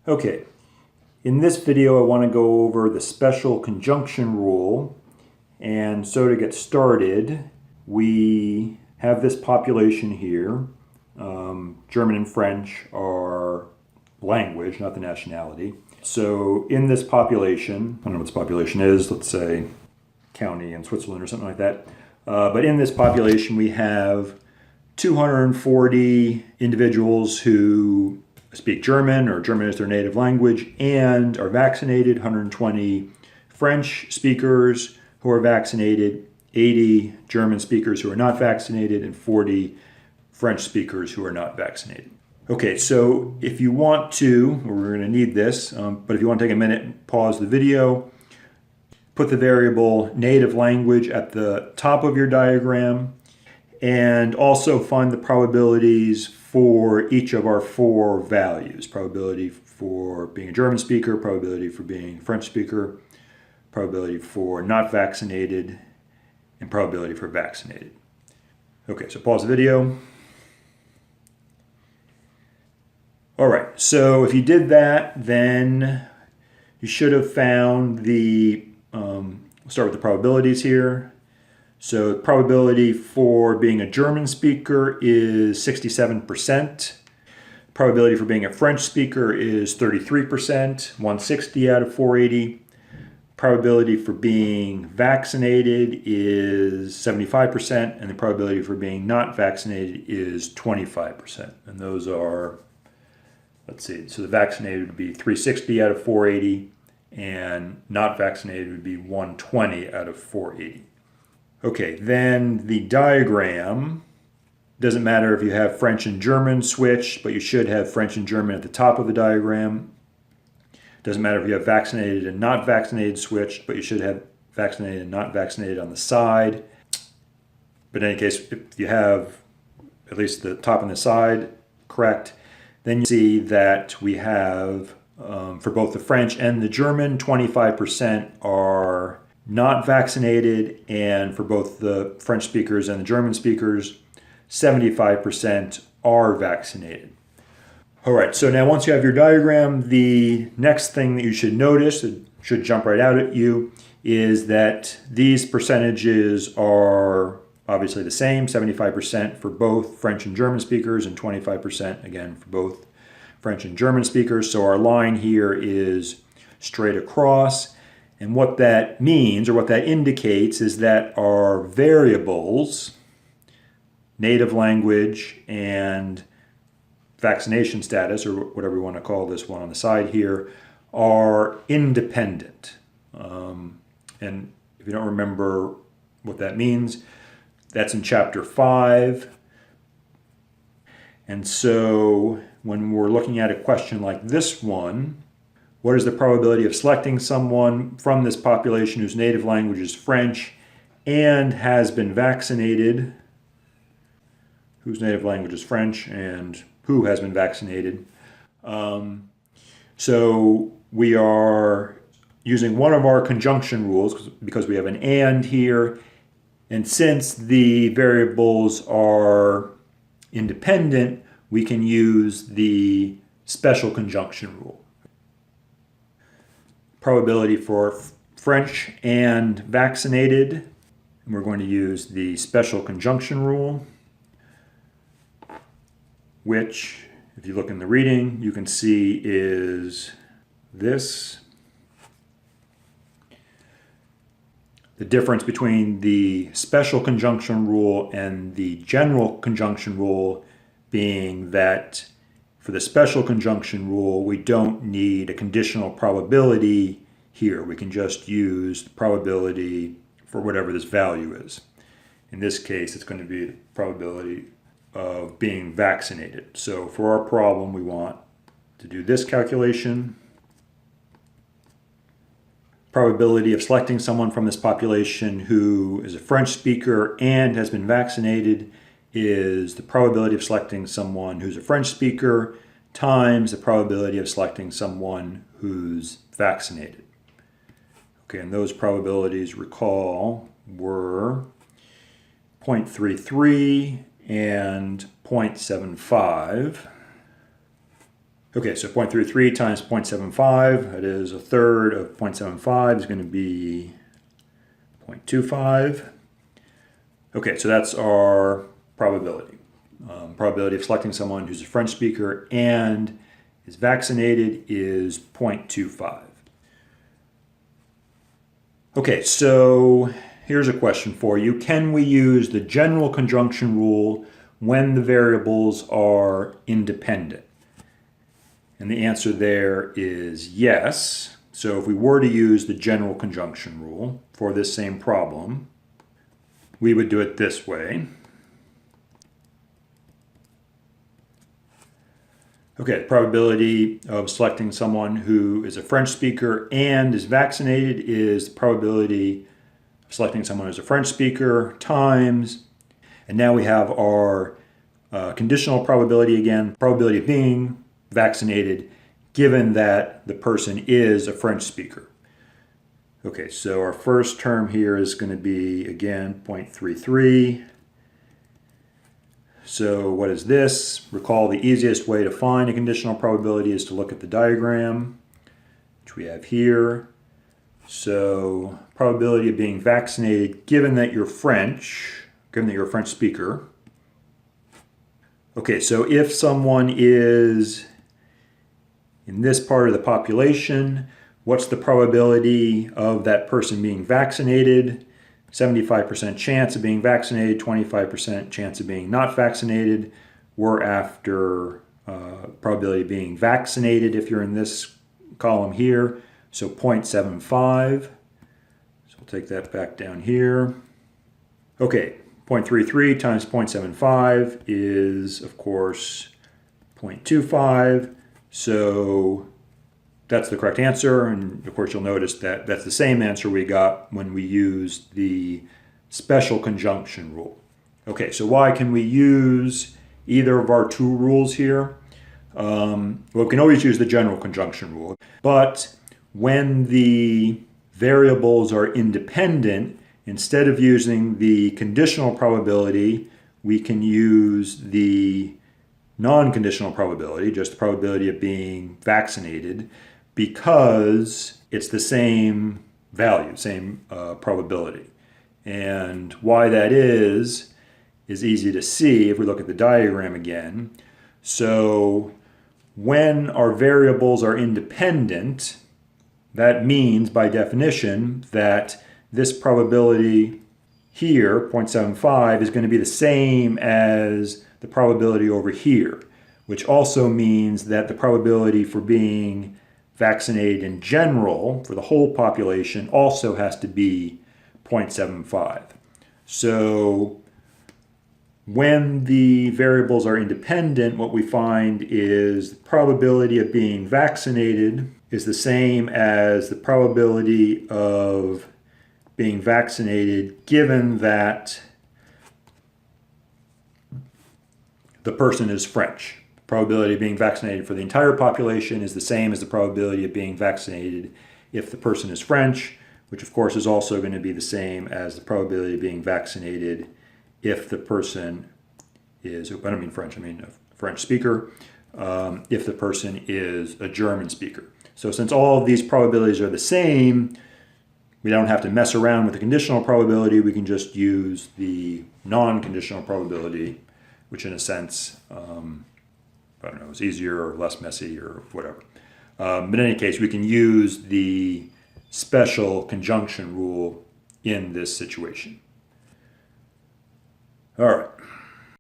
Okay, in this video I want to go over the special conjunction rule. And so to get started, we have this population here. German and French are language, not the nationality. So in this population, I don't know what this population is, let's say county in Switzerland or something like that. But in this population we have 240 individuals who speak German or German is their native language and are vaccinated, 120 French speakers who are vaccinated, 80 German speakers who are not vaccinated, and 40 French speakers who are not vaccinated. Okay, so if you want to, we're going to need this, but if you want to take a minute, pause the video, put the variable native language at the top of your diagram, and also find the probabilities for each of our four values. Probability for being a German speaker, probability for being a French speaker, probability for not vaccinated, and probability for vaccinated. Okay, so pause the video. All right, so if you did that, then you should have found the, we'll start with the probabilities here. So the probability for being a German speaker is 67%. Probability for being a French speaker is 33%, 160 out of 480. Probability for being vaccinated is 75%, and the probability for being not vaccinated is 25%. And those are, let's see, so the vaccinated would be 360 out of 480, and not vaccinated would be 120 out of 480. Okay, then the diagram, doesn't matter if you have French and German switched, but you should have French and German at the top of the diagram. Doesn't matter if you have vaccinated and not vaccinated switched, but you should have vaccinated and not vaccinated on the side. But in any case, if you have at least the top and the side correct, then you see that we have, for both the French and the German, 25% are not vaccinated, and for both the French speakers and the German speakers, 75% are vaccinated. All right, so now once you have your diagram, the next thing that you should notice, it should jump right out at you, is that these percentages are obviously the same, 75% for both French and German speakers and 25% again for both French and German speakers. So our line here is straight across. And what that means, or what that indicates, is that our variables, native language and vaccination status, or whatever we want to call this one on the side here, are independent. And if you don't remember what that means, that's in chapter 5. And so when we're looking at a question like this one, what is the probability of selecting someone from this population whose native language is French and has been vaccinated, whose native language is French and who has been vaccinated? So we are using one of our conjunction rules because we have an and here. And since the variables are independent, we can use the special conjunction rule. Probability for French and vaccinated, and we're going to use the special conjunction rule, which, if you look in the reading, you can see is this. The difference between the special conjunction rule and the general conjunction rule being that for the special conjunction rule, we don't need a conditional probability here. We can just use the probability for whatever this value is. In this case, it's going to be the probability of being vaccinated. So for our problem, we want to do this calculation. Probability of selecting someone from this population who is a French speaker and has been vaccinated is the probability of selecting someone who's a French speaker times the probability of selecting someone who's vaccinated. Okay, and those probabilities, recall, were 0.33 and 0.75. Okay, so 0.33 times 0.75, that is a third of 0.75 is going to be 0.25. Okay, so that's our probability. Probability of selecting someone who's a French speaker and is vaccinated is 0.25. Okay, so here's a question for you. Can we use the general conjunction rule when the variables are independent? And the answer there is yes. So if we were to use the general conjunction rule for this same problem, we would do it this way. Okay, probability of selecting someone who is a French speaker and is vaccinated is the probability of selecting someone who's a French speaker times, and now we have our conditional probability again, probability of being vaccinated given that the person is a French speaker. Okay, so our first term here is going to be, again, 0.33. So what is this? Recall the easiest way to find a conditional probability is to look at the diagram, which we have here. So probability of being vaccinated given that you're French, given that you're a French speaker. Okay, so if someone is in this part of the population, what's the probability of that person being vaccinated? 75% chance of being vaccinated, 25% chance of being not vaccinated. We're after probability of being vaccinated if you're in this column here, so 0.75. So we'll take that back down here. Okay, 0.33 times 0.75 is, of course, 0.25. So that's the correct answer, and of course you'll notice that that's the same answer we got when we used the special conjunction rule. Okay, so why can we use either of our two rules here? Well, we can always use the general conjunction rule, but when the variables are independent, instead of using the conditional probability, we can use the non-conditional probability, just the probability of being vaccinated, because it's the same value, same probability. And why that is easy to see if we look at the diagram again. So when our variables are independent, that means by definition that this probability here, 0.75, is going to be the same as the probability over here, which also means that the probability for being vaccinated in general for the whole population also has to be 0.75. So when the variables are independent, what we find is the probability of being vaccinated is the same as the probability of being vaccinated given that the person is French. The probability of being vaccinated for the entire population is the same as the probability of being vaccinated if the person is French, which of course is also going to be the same as the probability of being vaccinated if the person is, I don't mean French, I mean a French speaker, if the person is a German speaker. So since all of these probabilities are the same, we don't have to mess around with the conditional probability, we can just use the non-conditional probability, which in a sense, I don't know, is easier or less messy or whatever. But in any case, we can use the special conjunction rule in this situation. All right.